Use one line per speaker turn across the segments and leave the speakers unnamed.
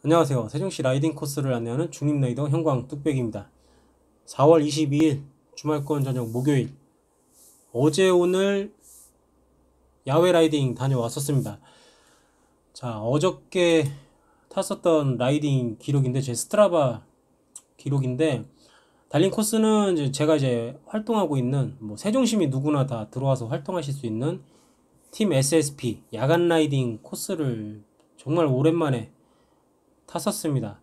안녕하세요. 세종시 라이딩 코스를 안내하는 중립라이더 형광 뚝배기입니다. 4월 22일 주말권 저녁 목요일, 어제 오늘 야외 라이딩 다녀왔었습니다. 자, 어저께 탔었던 라이딩 기록인데, 제 스트라바 기록인데, 달린 코스는 제가 활동하고 있는, 세종시민 누구나 다 들어와서 활동하실 수 있는 팀 SSP 야간 라이딩 코스를 정말 오랜만에 탔었습니다.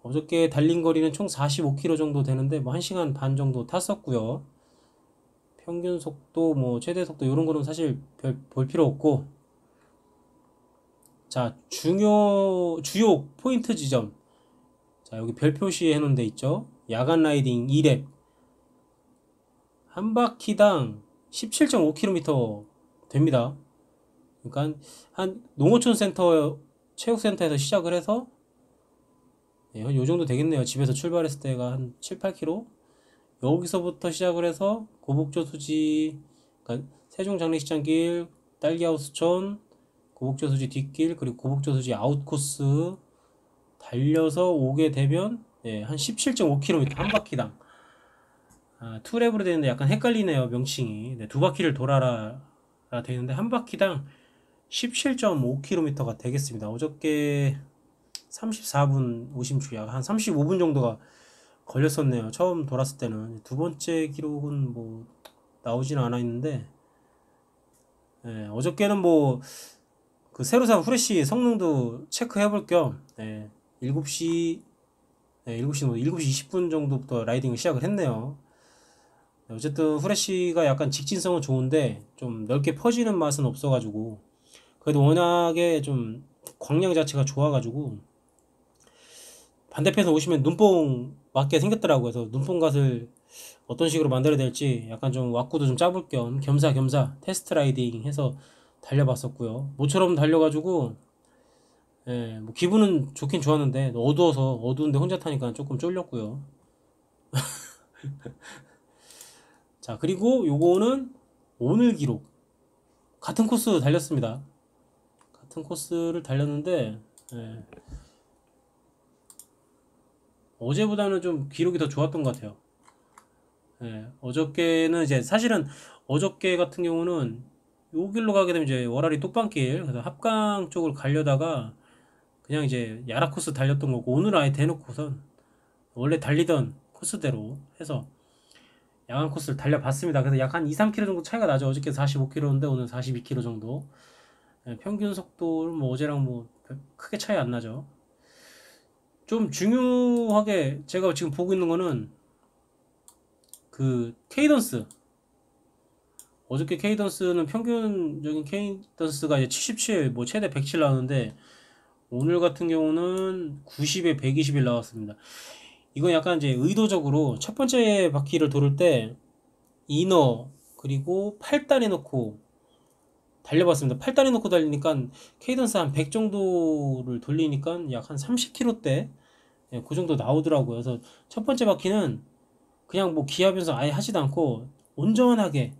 어저께 달린 거리는 총 45km 정도 되는데, 1시간 반 정도 탔었고요. 평균 속도, 최대 속도 이런 거는 사실 별 볼 필요 없고, 자, 주요 포인트 지점. 자, 여기 별 표시해 놓은 데 있죠. 야간 라이딩 2랩. 한 바퀴당 17.5km 됩니다. 그러니까 한 농어촌 센터, 체육센터에서 시작을 해서, 요 정도 되겠네요. 집에서 출발했을 때가 한 7, 8km. 여기서부터 시작을 해서 고복조 수지, 그러니까 세종장례식장길, 딸기하우스촌, 고복조 수지 뒷길, 그리고 고복조 수지 아웃코스 달려서 오게 되면, 한 17.5km 한 바퀴당. 투랩으로 되는데 약간 헷갈리네요, 명칭이. 두 바퀴를 돌아라 되는데 한 바퀴당 17.5km가 되겠습니다. 어저께 34분 50초, 약 한 35분 정도가 걸렸었네요. 처음 돌았을 때는. 두 번째 기록은 나오지는 않았는데, 어저께는 그 새로 산 후레쉬 성능도 체크해 볼 겸, 7시, 7시 20분 정도부터 라이딩을 시작을 했네요. 어쨌든 후레쉬가 약간 직진성은 좋은데 좀 넓게 퍼지는 맛은 없어가지고, 그래도 워낙에 좀 광량 자체가 좋아가지고, 반대편에서 오시면 눈뽕 맞게 생겼더라고요. 그래서 눈뽕 갓을 어떤 식으로 만들어야 될지 약간 좀 왁구도 좀 짜볼 겸 겸사겸사 테스트 라이딩 해서 달려봤었고요. 모처럼 달려가지고, 기분은 좋긴 좋았는데 어두워서, 어두운데 혼자 타니까 조금 쫄렸고요. 자, 그리고 요거는 오늘 기록. 같은 코스 달렸습니다. 같은 코스를 달렸는데, 예, 어제보다는 좀 기록이 더 좋았던 것 같아요. 어저께는 사실은 어저께 같은 경우는 요 길로 가게 되면 월화리 뚝방길, 그래서 합강 쪽을 가려다가 그냥 야라 코스 달렸던 거고, 오늘 아예 대놓고선 원래 달리던 코스대로 해서 야간 코스를 달려봤습니다. 그래서 약 한 2, 3km 정도 차이가 나죠. 어저께 45km인데 오늘 42km 정도. 평균 속도는 어제랑 크게 차이 안 나죠. 좀 중요하게 제가 지금 보고 있는 거는 그 케이던스. 어저께 케이던스는 평균적인 케이던스가 77, 최대 107 나오는데, 오늘 같은 경우는 90에 121 나왔습니다. 이건 약간 의도적으로 첫 번째 바퀴를 돌을 때 이너 그리고 8단에 놓고 달려봤습니다. 8단에 놓고 달리니까 케이던스 한 100 정도를 돌리니까 약 한 30km대, 그 정도 나오더라고요. 그래서 첫 번째 바퀴는 그냥 기어 변속 아예 하지도 않고 온전하게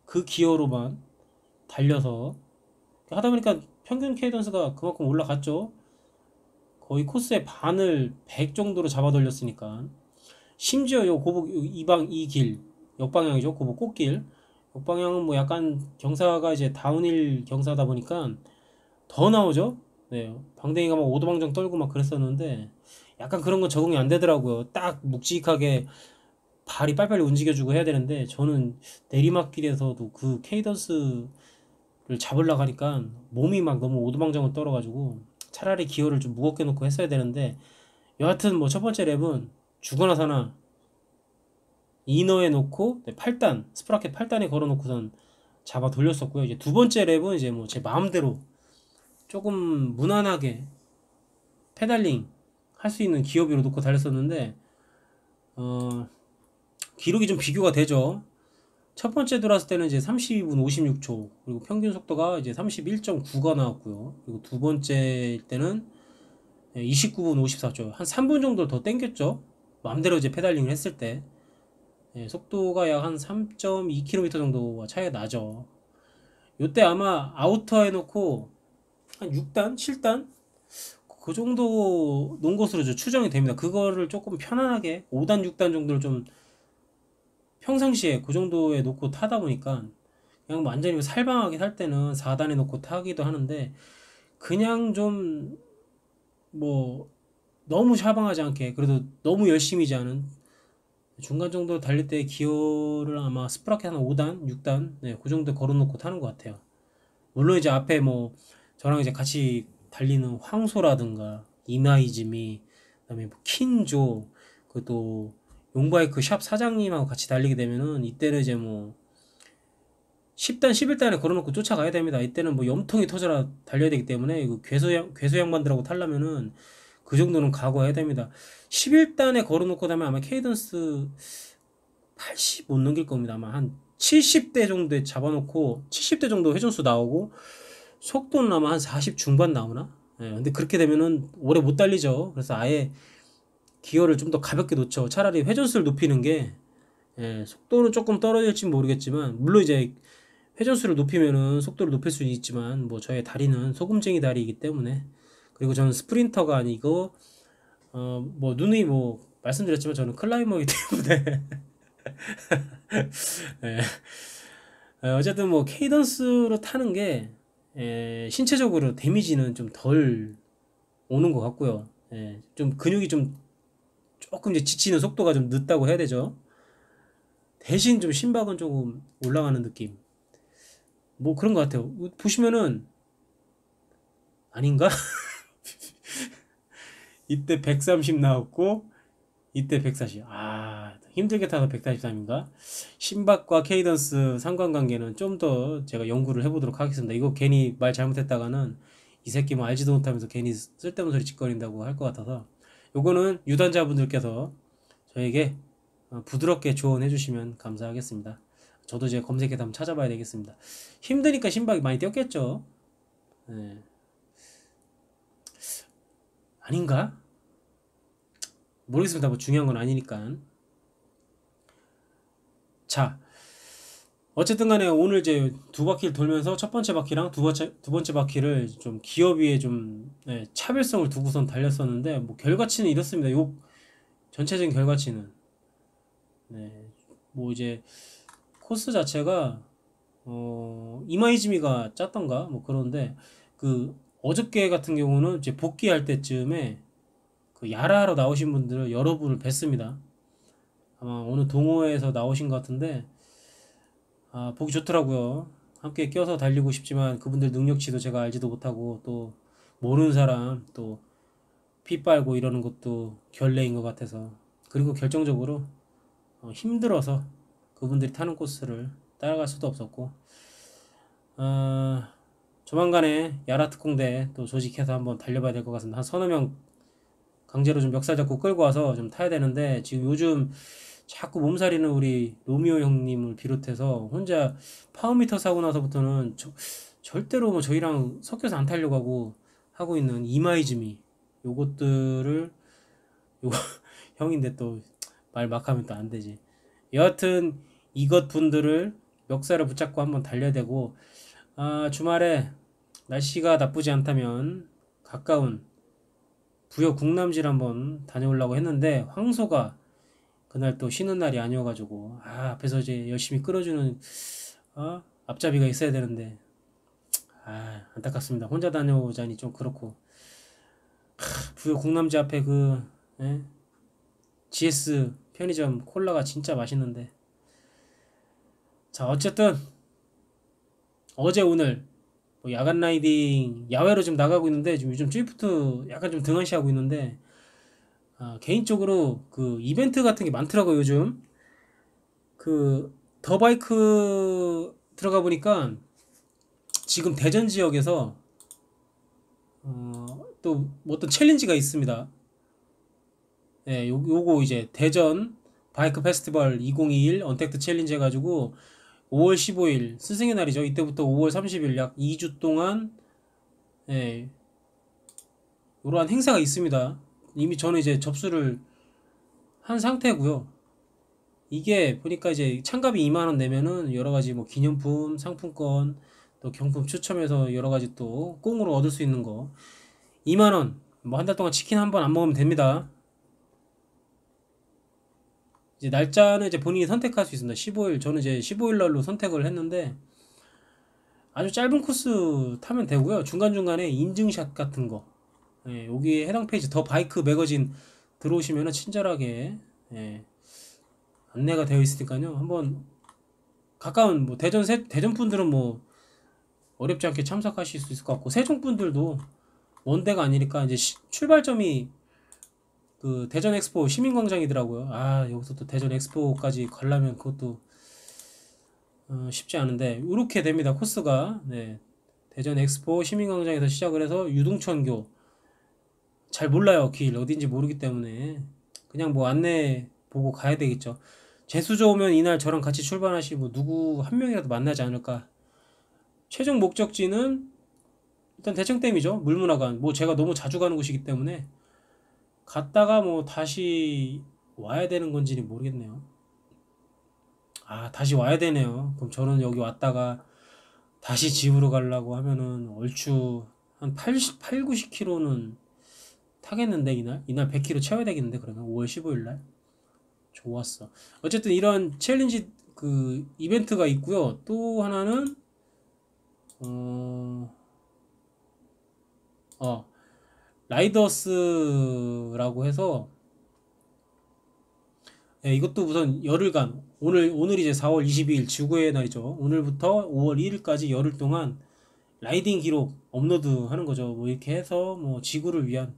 그 기어로만 달려서 하다 보니까 평균 케이던스가 그만큼 올라갔죠. 거의 코스의 반을 100 정도로 잡아 돌렸으니까. 심지어 요 고복 이 길, 역방향이죠. 고복 꽃길. 역방향은 약간 경사가 다운힐 경사다 보니까 더 나오죠. 네. 방댕이가 오도방정 떨고 그랬었는데, 약간 그런 건 적응이 안 되더라고요. 딱 묵직하게 발이 빨리빨리 움직여주고 해야 되는데, 저는 내리막길에서도 그 케이던스를 잡으려고 하니까 몸이 너무 오두방정을 떨어가지고 차라리 기어를 좀 무겁게 놓고 했어야 되는데, 여하튼 첫 번째 랩은 죽어나 사나 이너에 놓고, 8단 스프라켓 8단에 걸어 놓고선 잡아 돌렸었고요. 이제 두 번째 랩은 제 마음대로 조금 무난하게 페달링 할 수 있는 기어비로 놓고 달렸었는데, 어, 기록이 좀 비교가 되죠. 첫 번째 돌았을 때는 32분 56초, 그리고 평균 속도가 31.9가 나왔고요. 그리고 두 번째 때는 29분 54초, 한 3분 정도 더 땡겼죠. 마음대로 페달링을 했을 때. 속도가 약 한 3.2km 정도가 차이가 나죠. 요때 아마 아우터 해놓고 한 6단, 7단 그 정도 놓은 것으로 추정이 됩니다. 그거를 조금 편안하게 5단, 6단 정도를 좀 평상시에 그 정도에 놓고 타다 보니까 그냥 완전히 살방하게 탈 때는 4단에 놓고 타기도 하는데 그냥 좀 뭐 너무 샤방하지 않게 그래도 너무 열심히지 않은 중간 정도 달릴 때 기어를 아마 스프라켓 한 5단, 6단 그 정도 걸어놓고 타는 것 같아요. 물론 이제 앞에 뭐 저랑 이제 같이 달리는 황소라든가 이나이즈미 그다음에 뭐 킨조 그또 용바이크 샵 사장님하고 같이 달리게 되면은 이때는 이제 뭐 10단 11단에 걸어놓고 쫓아가야 됩니다. 이때는 뭐 염통이 터져라 달려야 되기 때문에 이거 괴수 양반들하고 타려면은 그 정도는 각오해야 됩니다. 11단에 걸어놓고 다면 아마 케이던스 80 못 넘길 겁니다. 아마 한 70대 정도에 잡아놓고 70대 정도 회전수 나오고 속도는 아마 한 40 중반 나오나? 예, 근데 그렇게 되면은 오래 못 달리죠. 그래서 아예 기어를 좀 더 가볍게 놓죠. 차라리 회전수를 높이는 게 속도는 조금 떨어질지 모르겠지만 물론 이제 회전수를 높이면은 속도를 높일 수는 있지만 뭐 저의 다리는 소금쟁이 다리이기 때문에 그리고 저는 스프린터가 아니고 뭐 누누이 뭐 말씀드렸지만 저는 클라이머이기 때문에 예. 어쨌든 뭐 케이던스로 타는 게 신체적으로 데미지는 좀 덜 오는 것 같고요. 좀 근육이 좀 조금 이제 지치는 속도가 좀 늦다고 해야 되죠. 대신 좀 심박은 조금 올라가는 느낌. 뭐 그런 것 같아요. 보시면은 아닌가? 이때 130 나왔고 이때 140. 아 힘들게 타서 143인가? 심박과 케이던스 상관관계는 좀 더 제가 연구를 해보도록 하겠습니다. 이거 괜히 말 잘못했다가는 이 새끼 뭐 알지도 못하면서 괜히 쓸데없는 소리 짓거린다고 할 것 같아서 요거는 유단자분들께서 저에게 부드럽게 조언해 주시면 감사하겠습니다. 저도 이제 검색해서 한번 찾아봐야 되겠습니다. 힘드니까 심박이 많이 뛰었겠죠? 네. 아닌가? 모르겠습니다. 뭐 중요한 건 아니니까. 자, 어쨌든 간에 오늘 이제 두 바퀴를 돌면서 첫 번째 바퀴랑 두 번째 바퀴를 좀 기어 위에 좀 차별성을 두고선 달렸었는데 뭐 결과치는 이렇습니다. 요 전체적인 결과치는 뭐 이제 코스 자체가 이마이즈미가 짰던가 뭐 그런데 그 어저께 같은 경우는 이제 복귀할 때쯤에 그 야라하러 나오신 분들을 여러분을 뵀습니다. 아마 오늘 동호회에서 나오신 것 같은데 보기 좋더라고요. 함께 껴서 달리고 싶지만 그분들 능력치도 제가 알지도 못하고 또 모르는 사람 또 피 빨고 이러는 것도 결례인 것 같아서 그리고 결정적으로 힘들어서 그분들이 타는 코스를 따라갈 수도 없었고 조만간에 야라특공대 또 조직해서 한번 달려봐야 될 것 같습니다. 한 서너 명 강제로 좀 멱살 잡고 끌고 와서 좀 타야 되는데 지금 요즘 자꾸 몸살이는 우리 로미오 형님을 비롯해서 혼자 파워미터 사고 나서부터는 절대로 뭐 저희랑 섞여서 안 타려고 하고 있는 이마이즈미 요것들을 요거 형인데 또 말 막 하면 또 안 되지. 여하튼 이것 분들을 멱살을 붙잡고 한번 달려야 되고 주말에 날씨가 나쁘지 않다면 가까운 부여 국남질 한번 다녀오려고 했는데 황소가 그날 또 쉬는 날이 아니어가지고 앞에서 이제 열심히 끌어주는 앞잡이가 있어야 되는데 안타깝습니다. 혼자 다녀오자니 좀 그렇고 부여 국남지 앞에 그 GS 편의점 콜라가 진짜 맛있는데 자 어쨌든 어제 오늘 뭐 야간 라이딩 야외로 지금 나가고 있는데 지금 요즘 쥐프트 약간 좀 등한시하고 있는데 개인적으로 그 이벤트 같은 게 많더라고요 요즘 그 더바이크 들어가 보니까 지금 대전 지역에서 또 어떤 챌린지가 있습니다. 요거 이제 대전 바이크 페스티벌 2021 언택트 챌린지 해가지고 5월 15일 스승의 날이죠. 이때부터 5월 30일 약 2주 동안 이러한 행사가 있습니다. 이미 저는 이제 접수를 한 상태고요. 이게 보니까 이제 참가비 2만 원 내면은 여러 가지 뭐 기념품, 상품권, 또 경품 추첨해서 여러 가지 또 꽁으로 얻을 수 있는 거 2만 원 뭐 한 달 동안 치킨 한 번 안 먹으면 됩니다. 이제 날짜는 이제 본인이 선택할 수 있습니다. 15일, 저는 이제 15일 날로 선택을 했는데 아주 짧은 코스 타면 되고요. 중간중간에 인증샷 같은 거, 예, 여기 해당 페이지 더 바이크 매거진 들어오시면은 친절하게, 예, 안내가 되어 있으니까요. 한번 가까운 뭐 대전 분들은 뭐 어렵지 않게 참석하실 수 있을 것 같고, 세종 분들도 먼 데가 아니니까 이제 출발점이 그 대전 엑스포 시민광장이더라고요. 아, 여기서 또 대전 엑스포까지 가려면 그것도 쉽지 않은데 이렇게 됩니다. 코스가. 네. 대전 엑스포 시민광장에서 시작을 해서 유동천교, 잘 몰라요. 길 어딘지 모르기 때문에 그냥 뭐 안내 보고 가야 되겠죠. 재수저 오면 이날 저랑 같이 출발하시고 누구 한 명이라도 만나지 않을까. 최종 목적지는 일단 대청댐이죠. 물문화관. 뭐 제가 너무 자주 가는 곳이기 때문에 갔다가 뭐 다시 와야 되는 건지는 모르겠네요. 아, 다시 와야 되네요. 그럼 저는 여기 왔다가 다시 집으로 가려고 하면은 얼추 한 8, 90km는 타겠는데, 이날 100km 채워야 되겠는데, 그러면 5월 15일 날. 좋았어. 어쨌든 이런 챌린지 그 이벤트가 있고요. 또 하나는 어, 어 라이더스라고 해서, 예, 이것도 우선 열흘간, 오늘 이제 4월 22일 지구의 날이죠. 오늘부터 5월 1일까지 열흘 동안 라이딩 기록 업로드 하는 거죠. 뭐 이렇게 해서 뭐 지구를 위한,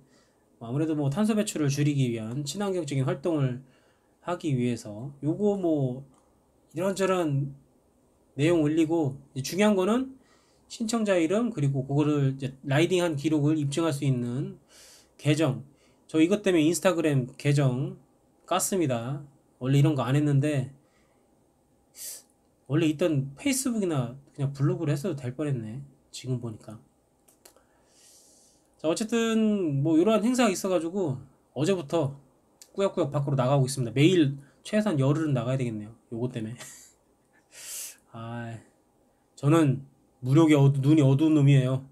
아무래도 뭐 탄소 배출을 줄이기 위한 친환경적인 활동을 하기 위해서 요거 뭐 이런저런 내용 올리고, 이제 중요한 거는 신청자 이름, 그리고 그거를 이제 라이딩한 기록을 입증할 수 있는 계정. 저 이것 때문에 인스타그램 계정 깠습니다. 원래 이런 거 안 했는데, 원래 있던 페이스북이나 그냥 블로그로 했어도 될 뻔했네. 지금 보니까. 자, 어쨌든 뭐 이러한 행사가 있어가지고 어제부터 꾸역꾸역 밖으로 나가고 있습니다. 매일 최소한 열흘은 나가야 되겠네요. 요거 때문에. 아, 저는 무력에 눈이 어두운 놈이에요.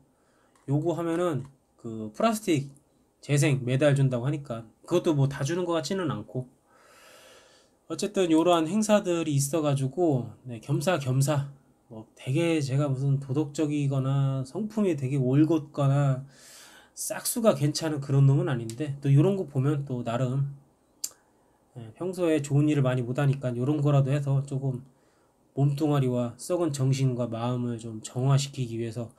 요거 하면은 그 플라스틱 재생 매달 준다고 하니까 그것도 뭐 다 주는 것 같지는 않고, 어쨌든 이러한 행사들이 있어가지고, 네, 겸사겸사 뭐 되게 제가 무슨 도덕적이거나 성품이 되게 올곧거나 싹수가 괜찮은 그런 놈은 아닌데, 또 이런 거 보면 또 나름, 예, 평소에 좋은 일을 많이 못하니까 이런 거라도 해서 조금 몸뚱아리와 썩은 정신과 마음을 좀 정화시키기 위해서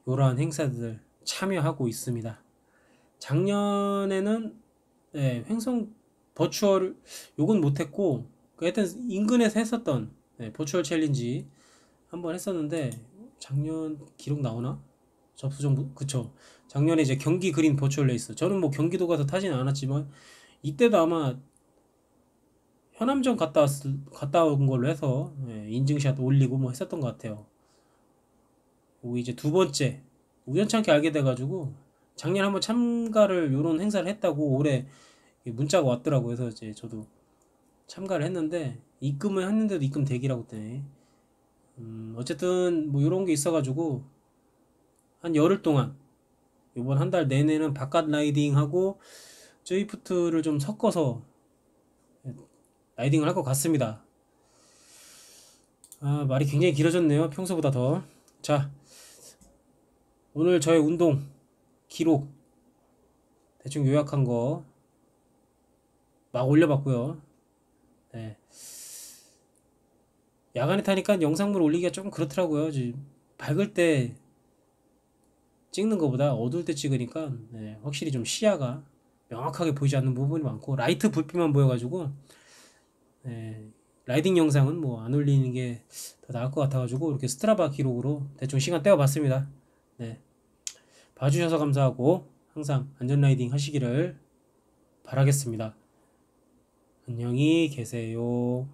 이러한 행사들 참여하고 있습니다. 작년에는, 예, 횡성 버추얼 요건 못했고, 그 하여튼 인근에서 했었던, 예, 버추얼 챌린지 한번 했었는데, 작년 기록 나오나? 접수정, 그쵸. 작년에 이제 경기 그린 버추얼 레이스, 저는 뭐 경기도 가서 타지는 않았지만 이때도 아마 현암전 갔다 온 걸로 해서, 예, 인증샷 올리고 뭐 했었던 것 같아요. 그리고 이제 두 번째 우연찮게 알게 돼가지고 작년 한번 참가를, 요런 행사를 했다고 올해 문자가 왔더라고요. 그래서 이제 저도 참가를 했는데, 입금을 했는데도 입금 대기라고 뜨네. 어쨌든 뭐 요런 게 있어가지고 한 열흘 동안 요번 한 달 내내는 바깥 라이딩하고 드리프트를 좀 섞어서 라이딩을 할 것 같습니다. 아, 말이 굉장히 길어졌네요. 평소보다 더. 자, 오늘 저의 운동 기록 대충 요약한 거 막 올려봤고요. 네. 야간에 타니까 영상물 올리기가 좀 그렇더라고요. 밝을 때 찍는 것보다 어두울 때 찍으니까, 네, 확실히 좀 시야가 명확하게 보이지 않는 부분이 많고, 라이트 불빛만 보여가지고, 네, 라이딩 영상은 뭐 안 올리는 게 더 나을 것 같아가지고 이렇게 스트라바 기록으로 대충 시간 떼어봤습니다. 네, 봐주셔서 감사하고 항상 안전 라이딩 하시기를 바라겠습니다. 안녕히 계세요.